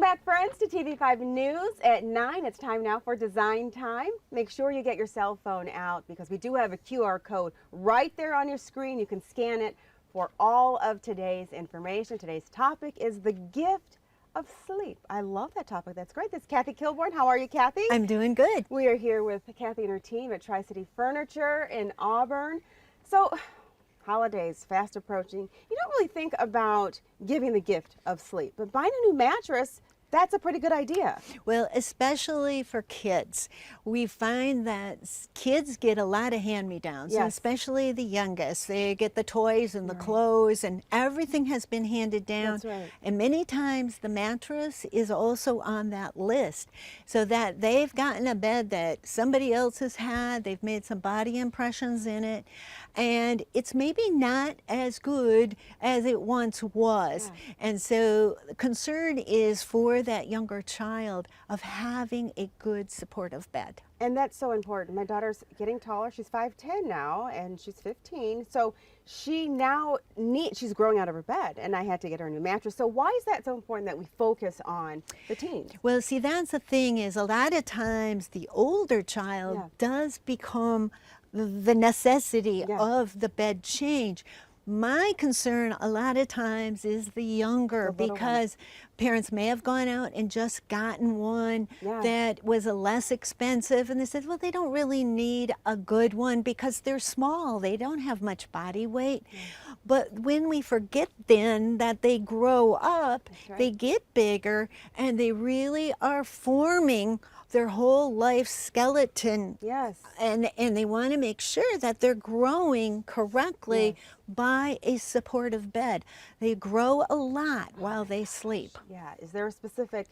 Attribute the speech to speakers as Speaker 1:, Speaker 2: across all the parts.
Speaker 1: back, friends, to TV5 News at 9. It's time now for Design Time. Make sure you get your cell phone out because we do have a QR code right there on your screen. You can scan it for all of today's information. Today's topic is the gift of sleep. I love that topic. That's great. This is Kathy Kilbourn. How are you, Kathy?
Speaker 2: I'm doing good.
Speaker 1: We are here with Kathy and her team at Tri-City Furniture in Auburn. So, holidays fast approaching. You don't really think about giving the gift of sleep, but buying a new mattress, that's a pretty good idea.
Speaker 2: Well, especially for kids. We find that kids get a lot of hand-me-downs, and
Speaker 1: Yes.
Speaker 2: especially the youngest. They get the toys and the clothes, and everything has been handed down.
Speaker 1: That's right.
Speaker 2: And many times the mattress is also on that list, so that they've gotten a bed that somebody else has had, they've made some body impressions in it, and it's maybe not as good as it once was.
Speaker 1: Yeah.
Speaker 2: And so the concern is for that younger child of having a good supportive bed.
Speaker 1: And that's so important. My daughter's getting taller. She's 5'10" now, and she's 15. So she now she's growing out of her bed, and I had to get her a new mattress. So why is that so important that we focus on the teens?
Speaker 2: Well, see, that's the thing, is a lot of times the older child does become the necessity of the bed change. My concern a lot of times is the younger, because parents may have gone out and just gotten one that was a less expensive, and they said, well, they don't really need a good one because they're small. They don't have much body weight. But when we forget then that they grow up, they get bigger, and they really are forming their whole life skeleton.
Speaker 1: Yes.
Speaker 2: And they want to make sure that they're growing correctly by a supportive bed. They grow a lot while they sleep.
Speaker 1: Yeah. Is there a specific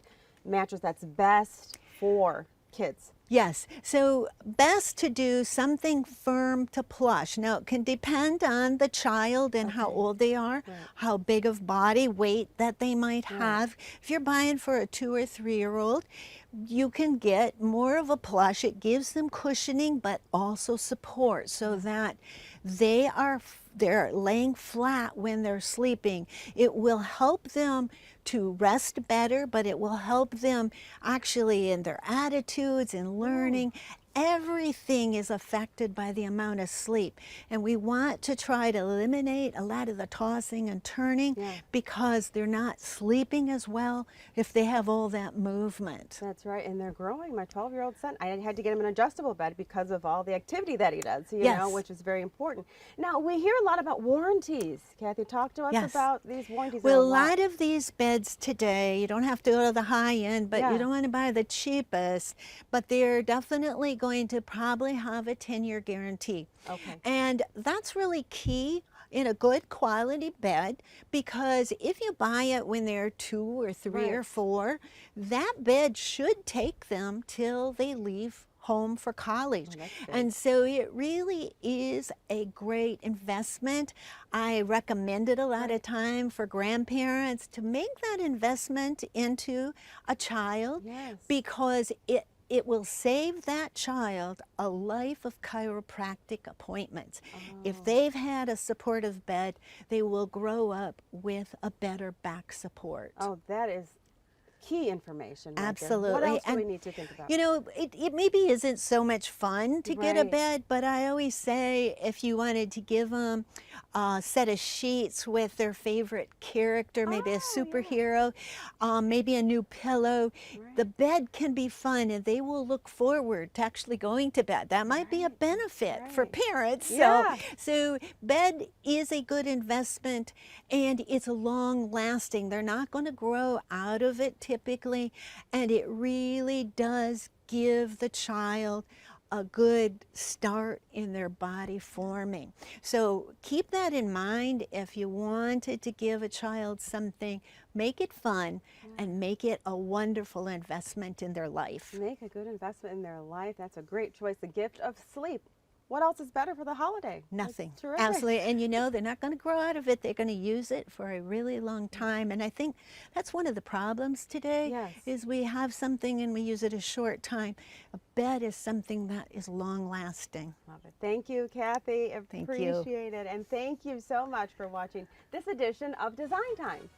Speaker 1: mattress that's best for kids?
Speaker 2: Yes, so best to do something firm to plush. Now, it can depend on the child and how old they are, how big of body weight that they might have. If you're buying for a 2 or 3-year-old, you can get more of a plush. It gives them cushioning, but also support, so that they're laying flat when they're sleeping. It will help them to rest better, but it will help them actually in their attitudes and learning. Everything is affected by the amount of sleep, and we want to try to eliminate a lot of the tossing and turning because they're not sleeping as well if they have all that movement.
Speaker 1: That's right, and they're growing. My 12-year-old son, I had to get him an adjustable bed because of all the activity that he does, you know, which is very important. Now, we hear a lot about warranties. Kathy, talk to us about these warranties.
Speaker 2: Well, a lot of these beds today, you don't have to go to the high end, but you don't want to buy the cheapest, but they're definitely going to probably have a 10-year guarantee. And that's really key in a good quality bed, because if you buy it when they're 2 or 3 or 4, that bed should take them till they leave home for college. And so it really is a great investment. I recommend it a lot of time for grandparents to make that investment into a child, because it will save that child a life of chiropractic appointments. If they've had a supportive bed, they will grow up with a better back support.
Speaker 1: Oh, that is key information.
Speaker 2: Absolutely.
Speaker 1: What else do we need to think about?
Speaker 2: You know, it maybe isn't so much fun to get a bed, but I always say if you wanted to give them a set of sheets with their favorite character, maybe a superhero, maybe a new pillow, the bed can be fun, and they will look forward to actually going to bed. That might be a benefit for parents. So bed is a good investment, and it's long lasting. They're not going to grow out of it typically, and it really does give the child a good start in their body forming. So keep that in mind. If you wanted to give a child something, make it fun and make it a wonderful investment in their life.
Speaker 1: Make a good investment in their life. That's a great choice. The gift of sleep. What else is better for the holiday?
Speaker 2: Nothing. Absolutely. And you know, they're not going to grow out of it. They're going to use it for a really long time. And I think that's one of the problems today is we have something and we use it a short time. A bed is something that is long lasting.
Speaker 1: Love it. Thank you, Kathy. Appreciate it. And thank you so much for watching this edition of Design Time.